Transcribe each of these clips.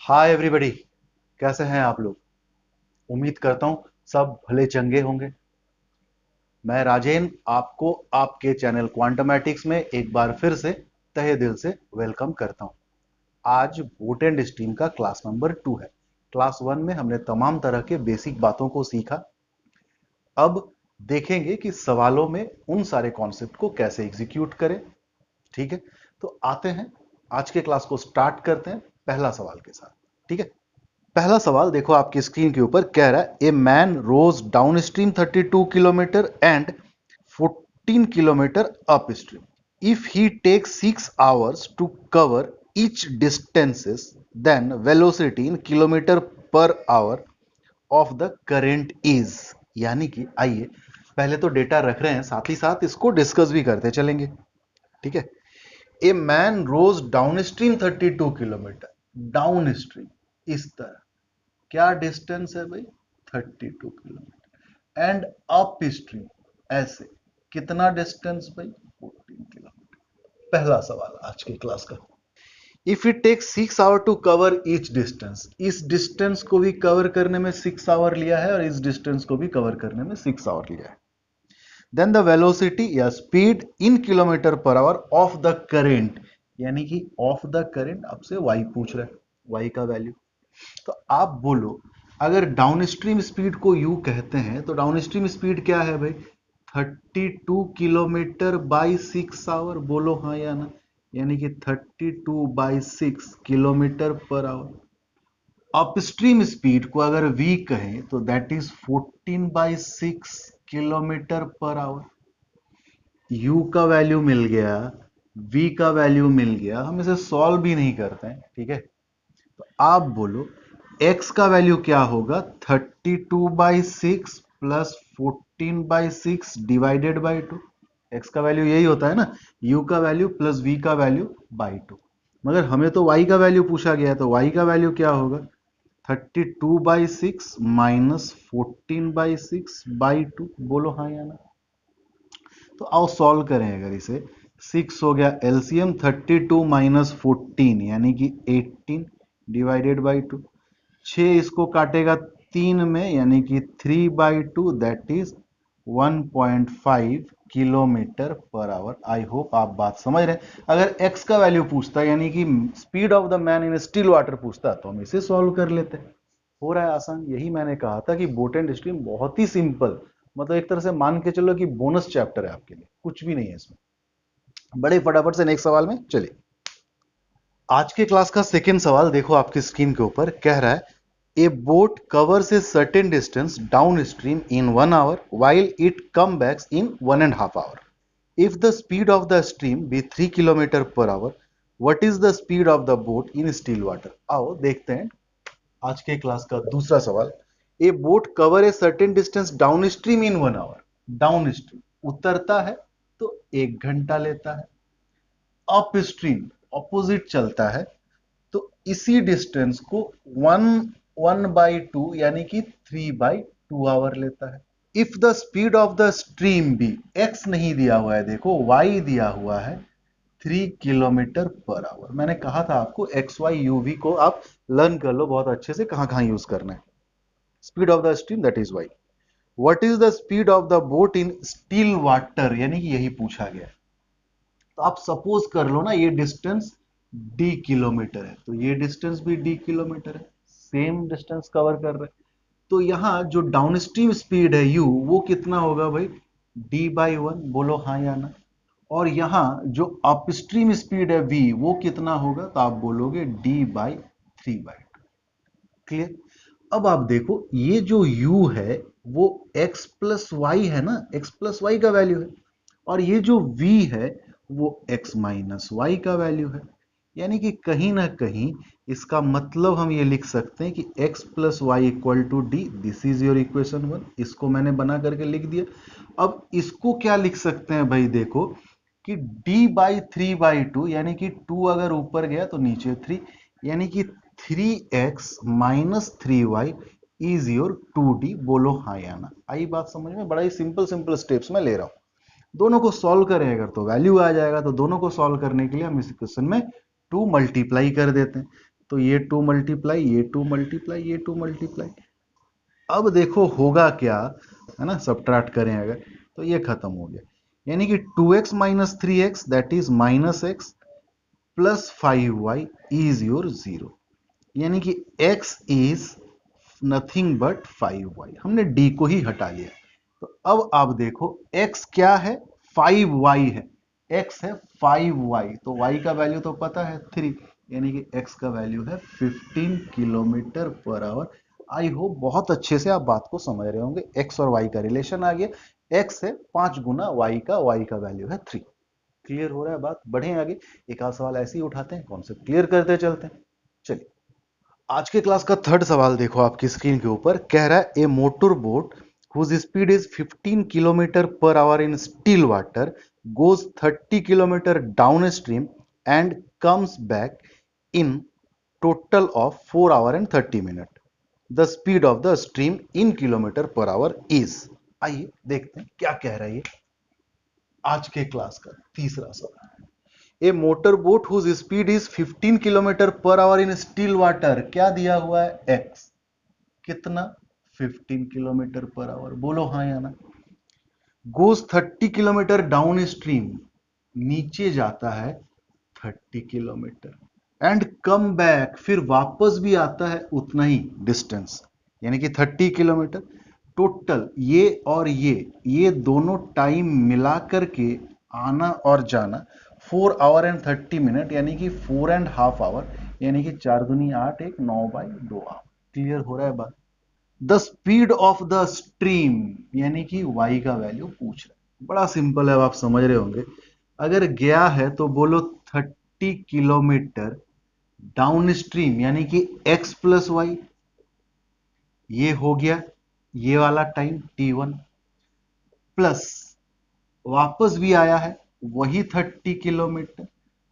Hi everybody. कैसे हैं आप लोग? उम्मीद करता हूं सब भले चंगे होंगे। मैं राजेन आपको आपके चैनल क्वांटमेटिक्स में एक बार फिर से तहे दिल से वेलकम करता हूं। आज बोट एंड स्ट्रीम का क्लास नंबर 2 है। क्लास 1 में हमने तमाम तरह के बेसिक बातों को सीखा। अब देखेंगे कि सवालों में उन सारे कॉन्सेप्ट को कैसे एग्जीक्यूट करें। ठीक है, तो आते हैं आज के क्लास को स्टार्ट करते हैं पहला सवाल के साथ। ठीक है, पहला सवाल देखो आपकी स्क्रीन के ऊपर कह रहा है a man rows downstream 32 kilometre and 14 kilometre upstream if he takes 6 hours to cover each distances then velocity in kilometre per hour of the current is. यानी कि आइए पहले तो डेटा रख रहे हैं, साथ ही साथ इसको डिस्कस भी करते चलेंगे। ठीक है, a man rows downstream 32 kilometre, downstream इस तरह क्या डिस्टेंस है भाई? 32 किलोमीटर। एंड अप स्ट्रीम ऐसे कितना डिस्टेंस भाई? 14 किलोमीटर। पहला सवाल आज की क्लास का। If it take 6 hour to cover each distance, इस डिस्टेंस को भी कवर करने में 6 आवर लिया है और इस डिस्टेंस को भी कवर करने में 6 आवर लिया है। देन द वेलोसिटी या speed in kilometre per hour of the current, यानी कि ऑफ द करेंट आपसे वाई पूछ रहा है, वाई का वैल्यू। तो आप बोलो, अगर डाउनस्ट्रीम स्पीड को यू कहते हैं तो डाउनस्ट्रीम स्पीड क्या है भाई? 32 किलोमीटर बाई 6 आवर। बोलो हाँ या ना। यानी कि 32 by 6 kilometre per our. Upstream speed को अगर वी कहें तो that is 14 by 6 kilometre per our. You का वैल्यू मिल गया, वी का वैल्यू मिल गया, हम इसे सॉल्व भी नहीं करते हैं। ठीक है, तो आप बोलो x का वैल्यू क्या होगा? 32/6 प्लस 14/6 डिवाइडेड बाई 2। x का वैल्यू यही होता है ना, u का वैल्यू प्लस v का वैल्यू बाई 2। मगर हमें तो y का वैल्यू पूछा गया है, तो y का वैल्यू क्या होगा? 32/6 माइनस 14/6 बाई 2। बोलो हाँ या ना। तो आओ सॉल्व करें। अगर इसे 6 हो गया एलसीएम, 32 माइनस 14 यानी कि 18 डिवाइडेड बाई 2। 6 इसको काटेगा 3 में, यानी कि 3/2, that is 1.5 kilometre per our. I hope आप बात समझ रहे हैं। अगर x का वैल्यू पूछता, यानी कि speed of the man in still water पूछता, तो हम इसे सॉल्व कर लेते। हो रहा है आसान। यही मैंने कहा था कि बोट एंड स्ट्रीम बहुत ही सिंपल, मतलब एक तरह से मान के चलो कि बोनस चैप्टर है आपके लिए, कुछ भी नहीं है इसमें। बड़े फटाफट से नेक्स्ट सवाल में चलिए। आज के क्लास का सेकेंड सवाल देखो आपकी स्क्रीन के ऊपर कह रहा है a boat covers a certain distance downstream in 1 hour while it come backs in 1.5 hour. If the speed of the stream be 3 kilometre per our, what is the speed of the boat in still water? आओ देखते हैं आज के class का दूसरा सवाल। A boat cover a certain distance downstream in 1 hour. Downstream उतरता है तो 1 घंटा लेता है, अप स्ट्रीम ऑपोजिट चलता है तो इसी डिस्टेंस को 1/2 यानी कि 3/2 आवर लेता है। If the speed of the stream भी, एक्स नहीं दिया हुआ है, देखो वाई दिया हुआ है, 3 किलोमीटर पर आवर। मैंने कहा था आपको एक्स वाई यू वी को आप लर्न कर लो बहुत अच्छे से, कहां कहां यूज करना है। Speed of the stream that is Y. What is the speed of the boat in still water, यानी कि यही पूछा गया। तो आप सपोज कर लो ना, ये डिस्टेंस d किलोमीटर है, तो ये डिस्टेंस भी d किलोमीटर है, सेम डिस्टेंस कवर कर रहे हैं। तो यहां जो डाउनस्ट्रीम स्पीड है u, वो कितना होगा भाई? d/1। बोलो हाँ या ना। और यहां जो अपस्ट्रीम स्पीड है v, वो कितना होगा? तो आप बोलोगे d/3/2। क्लियर? अब आप देखो ये जो u है वो x प्लस वाई है ना, x प्लस वाई का वैल्यू है, और ये जो v है वो x माइनस वाई का वैल्यू है। यानी कि कहीं ना कहीं इसका मतलब हम ये लिख सकते हैं कि x plus Y equal to D. This is your equation 1। इसको मैंने बना करके लिख दिया। अब इसको क्या लिख सकते हैं भाई? देखो कि d/3/2, यानी कि 2 अगर ऊपर गया तो नीचे 3, यानी कि 3x minus 3y is your 2d। बोलो हाँ या ना। आई बात समझ में? बड़ा ही सिंपल सिंपल स्टेप्स में ले रहा हूं। दोनों को सॉल्व करें अगर तो वैल्यू आ जाएगा, तो दोनों को सॉल्व करने के लिए हम इस इक्वेशन में 2 मल्टीप्लाई कर देते हैं। तो ये 2 मल्टीप्लाई, ये 2 मल्टीप्लाई, ये 2 मल्टीप्लाई। अब देखो होगा क्या, है ना, सब्ट्रैक्ट करें अगर तो ये खत्म हो गया, यानी कि 2x minus 3x that is minus x plus 5y is your zero, यानी कि x is nothing but 5y। हमने d को ही हटा लिया। तो अब आप देखो x क्या है, 5y है, x है 5y, तो y का वैल्यू तो पता है 3, यानी कि x का वैल्यू है 15 kilometre per our. I hope बहुत अच्छे से आप बात को समझ रहे होंगे, x और y का रिलेशन आ गया, x है 5 गुना y का वैल्यू है 3। क्लियर हो रहा है बात? बढ़े आगे, एक आध सवाल ऐसे ही उठाते हैं, कॉन्सेप्ट क्लियर करते चलते हैं। चलिए आज के क्लास का थर्ड सवाल देखो आपकी स्क्रीन के ऊपर, कह रहा है a motor boat whose speed is 15 kilometre per hour in still water goes 30 kilometre downstream and comes back in total of 4 hour and 30 minute. The speed of the stream in kilometre per hour is. आइए देखते हैं क्या कह रहा है ये आज के क्लास का तीसरा सवाल। A motor boat whose speed is 15 kilometre per hour in still water, क्या दिया हुआ है x, कितना 15 किलोमीटर पर आवर, बोलो हाँ या ना। गोज 30 किलोमीटर डाउन स्ट्रीम, नीचे जाता है 30 किलोमीटर, एंड कम बैक, फिर वापस भी आता है उतना ही डिस्टेंस, यानी कि 30 किलोमीटर। टोटल ये और ये दोनों टाइम मिला करके आना और जाना 4 आवर एंड 30 मिनट, यानी कि 4.5 आवर, यानी कि 4 दूनी 8, एक 9/2 आवर। क्लियर हो रहा है बात? The speed of the stream, यानी कि y का वैल्यू पूछ रहा है। बड़ा सिंपल है, अब आप समझ रहे होंगे। अगर गया है तो बोलो 30 किलोमीटर डाउन स्ट्रीम, यानी कि x प्लस वाई, ये हो गया ये वाला टाइम t1, प्लस वापस भी आया है वही 30 किलोमीटर,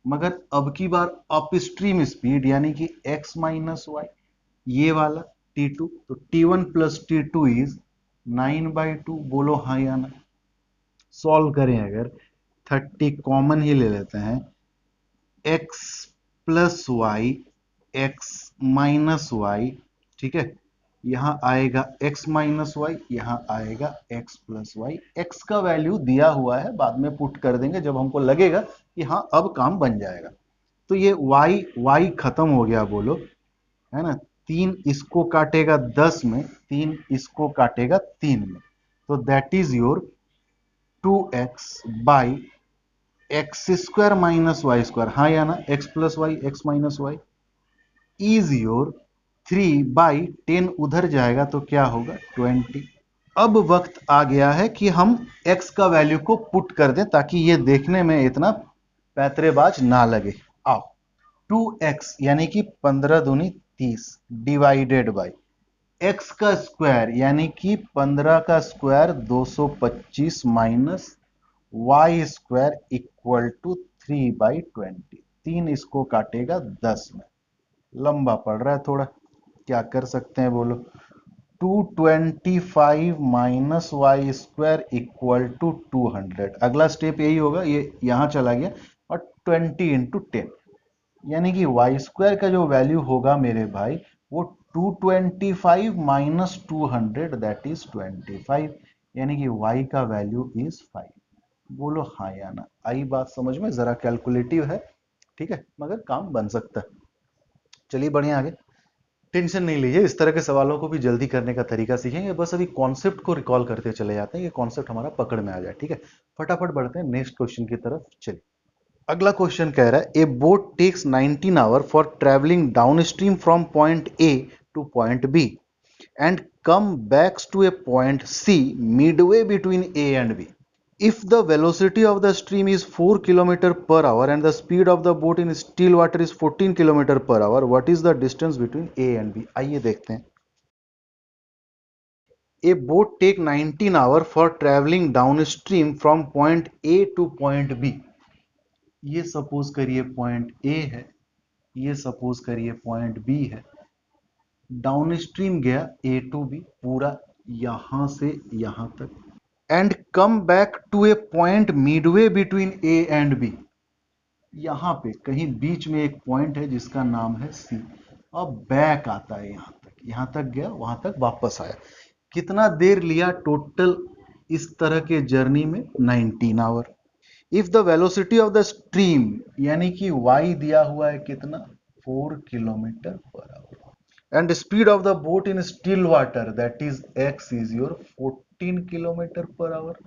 मगर अब की बार अप स्ट्रीम स्पीड, यानी कि x माइनस वाई, ये वाला t2, तो t1 प्लस t2 इज 9/2। बोलो हाँ या ना। सॉल्व करें अगर 30 कॉमन ही ले लेते हैं, x plus Y, X minus Y, ठीक है, यहां आएगा x माइनस वाई, यहां आएगा x प्लस वाई। x का वैल्यू दिया हुआ है, बाद में पुट कर देंगे जब हमको लगेगा कि हाँ अब काम बन जाएगा। तो ये y खत्म हो गया, बोलो, है ना। 3 इसको काटेगा 10 में, 3 इसको काटेगा 3 में, तो that is your 2x by X square minus Y square, हाँ या ना, x plus Y, X minus Y is your 3/10, उधर जाएगा तो क्या होगा 20। अब वक्त आ गया है कि हम x का वैल्यू को पुट कर दें ताकि ये देखने में इतना पैतरेबाज ना लगे। आओ, 2x यानी कि 15 दूनी 30 डिवाइडेड बाई x का स्क्वायर, यानी कि 15 का square 225 minus Y square equal to 3/20। 3 इसको काटेगा 10 में, लंबा पड़ रहा है थोड़ा, क्या कर सकते हैं बोलो। 225 minus Y square equal to 200, अगला स्टेप यही होगा, ये यहां चला गया, और 20 इंटू 10, यानी कि वाई स्क्वायर का जो वैल्यू होगा मेरे भाई वो 225 माइनस 200 दैट इज 25, यानी कि y का वैल्यू इज 5। बोलो हाँ या ना। आई बात समझ में? जरा कैलकुलेटिव है, ठीक है, मगर काम बन सकता है। चलिए बढ़िया आगे, टेंशन नहीं लीजिए, इस तरह के सवालों को भी जल्दी करने का तरीका सीखेंगे, बस अभी कॉन्सेप्ट को रिकॉल करते चले जाते हैं, ये कॉन्सेप्ट हमारा पकड़ में आ जाए, ठीक है। फटाफट बढ़ते हैं नेक्स्ट क्वेश्चन की तरफ। चलिए अगला क्वेश्चन कह रहा है a boat takes 19 hour for travelling downstream from point A to point B and come backs to a point C midway between A and B. If the velocity of the stream is 4 km per hour and the speed of the boat in still water is 14 km per hour, what is the distance between A and B? आइए देखते हैं। A boat take 19 hour for traveling downstream from point A to point B. ये suppose करिए point A है, ये suppose करिए point B है, downstream गया A to B पूरा यहां से यहां तक, and come back to a point midway between A and B। यहां पे कहीं बीच में एक पॉइंट है जिसका नाम है C। और बैक आता है यहां तक गया, वहां तक वापस आया। कितना देर लिया टोटल इस तरह के जर्नी में? 19 hour. If the velocity of the stream, यानी कि y दिया हुआ है कितना? 4 kilometre per our, and speed of the boat in still water that is x is your 14 kilometre per our.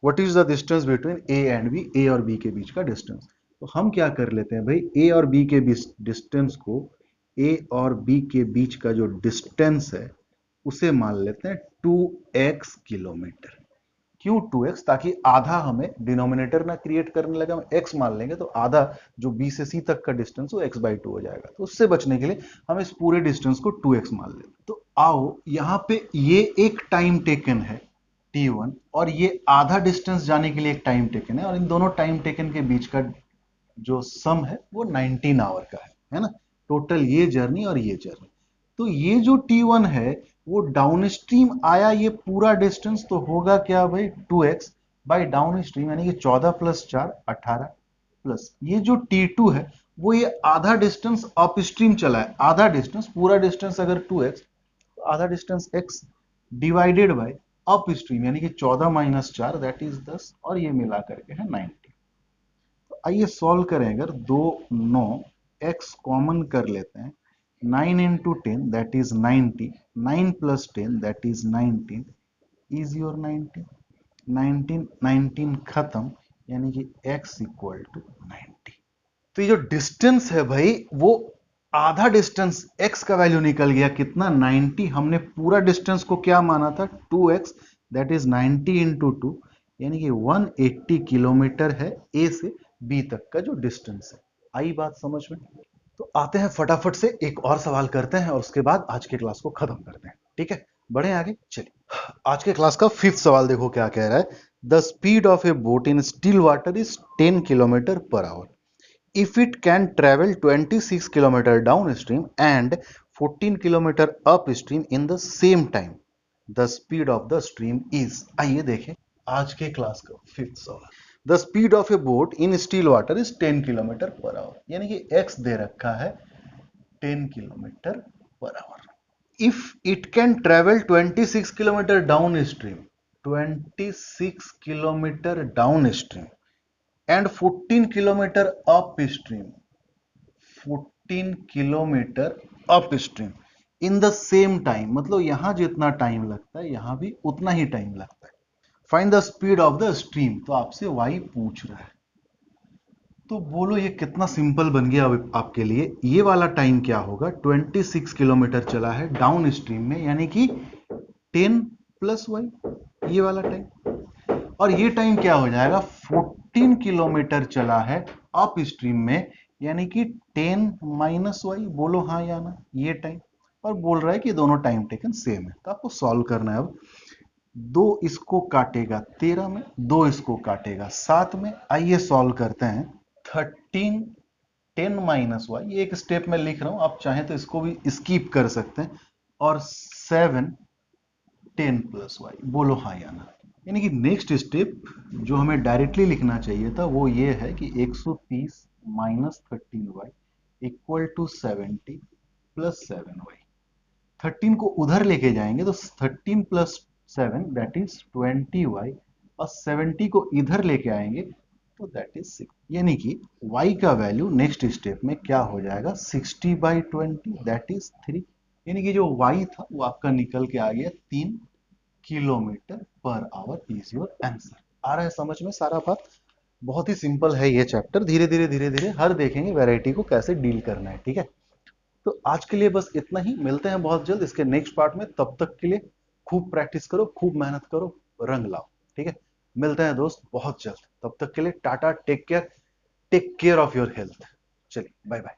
What is the distance between a and b? a और b के बीच का distance. तो हम क्या कर लेते हैं भाई, a और b के बीच डिस्टेंस को, a और b के बीच का जो डिस्टेंस है उसे मान लेते हैं 2x किलोमीटर। क्यों 2x? ताकि आधा हमें डिनोमिनेटर ना क्रिएट करने लगे, हम x मान लेंगे तो आधा जो b से c तक का डिस्टेंस वो x/2 हो जाएगा। तो उससे बचने के लिए हम इस पूरे डिस्टेंस को 2x मान लेते। तो आओ यहाँ पे ये एक टाइम टेकन है t1 और ये आधा डिस्टेंस जाने के लिए एक टाइम टेकन है, और इन दोनों टाइम टेकन के बीच का जो सम है वो 19 आवर का है ना? टोटल ये जर्नी और ये जर्नी। तो ये जो t1 है वो डाउन स्ट्रीम आया, ये पूरा डिस्टेंस तो होगा क्या भाई? 2x बाई डाउन स्ट्रीम, यानी कि 14 + 4 18, प्लस ये जो t2 है वो ये आधा डिस्टेंस अप स्ट्रीम चला है। आधा डिस्टेंस, पूरा डिस्टेंस अगर 2x तो आधा distance x divided by up stream, यानी कि 14 - 4 दैट इज 10, और ये मिला करके है 90। तो आइए सॉल्व करें। अगर 2 9 x कॉमन कर लेते हैं, 9 × 10 that is 90, 9 + 10 that is 19 is your 19। 19 19 खत्म, यानी कि x इक्वल टू 90। तो ये जो डिस्टेंस है भाई वो आधा डिस्टेंस x का वैल्यू निकल गया कितना? 90। हमने पूरा डिस्टेंस को क्या माना था? 2x दैट इज 90 × 2, यानी कि 180 किलोमीटर है a से b तक का जो डिस्टेंस है। आई बात समझ में? तो आते हैं फटाफट से एक और सवाल करते हैं और उसके बाद आज के क्लास को खत्म करते हैं। ठीक है, बढ़े आगे। चलिए आज के क्लास का 5th सवाल देखो क्या कह रहा है। The speed of A boat in still water is 10 kilometre per our if it can travel 26 kilometer downstream and 14 kilometer upstream in the same time, the speed of the stream is। आइए देखें आज के class का 5th सवाल। The speed of a boat in still water is 10 kilometre per our, यानी कि x दे रखा है 10 kilometre per our. If it can travel 26 kilometre downstream, 26 kilometre downstream and 14 kilometre up stream, 14 kilometre up stream in the same time, मतलब यहां जितना time लगता है यहां भी उतना ही टाइम लगता है। Find the speed of the stream. तो आपसे वाई पूछ रहा है, तो बोलो ये कितना सिंपल बन गया आपके लिए। ये वाला टाइम क्या होगा? 26 किलोमीटर चला है डाउन स्ट्रीम में, यानी कि 10 + y, ये वाला टाइम। और ये टाइम क्या हो जाएगा? 14 किलोमीटर चला है अप स्ट्रीम में, यानी कि 10 - y। बोलो हाँ या ना, ये टाइम। और बोल रहा है कि दोनों टाइम टेकन सेम है। तो आपको सॉल्व करना है। अब 2 इसको काटेगा 13 में, 2 इसको काटेगा 7 में। आइए सॉल्व करते हैं। 13 10 - y, ये एक स्टेप में लिख रहा हूं, आप चाहें तो इसको भी स्किप कर सकते हैं। और 7 10 + y। बोलो हाँ या ना। यानी कि नेक्स्ट स्टेप जो हमें डायरेक्टली लिखना चाहिए था वो ये है कि 130 - 13y इक्वल टू 70 + 7y। 13 को उधर लेके जाएंगे तो 13 + 7 दैट इज 20y, और 70 को इधर लेके आएंगे तो दैट इज 6, यानी कि y का वैल्यू नेक्स्ट स्टेप में क्या हो जाएगा? 60/20 दैट इज 3। यानी कि जो y था वो आपका निकल के आ गया 3 kilometre per hour is your answer. आ रहा है समझ में सारा बात? बहुत ही सिंपल है ये चैप्टर। धीरे धीरे हर देखेंगे वैरायटी को कैसे डील करना है। ठीक है, तो आज के लिए बस इतना ही। मिलते हैं बहुत जल्द इसके नेक्स्ट पार्ट में। तब तक के लिए खूब प्रैक्टिस करो, खूब मेहनत करो, रंग लाओ। ठीक है, मिलते हैं दोस्त बहुत जल्द। तब तक के लिए tata, take care of your health. चलिए बाय बाय।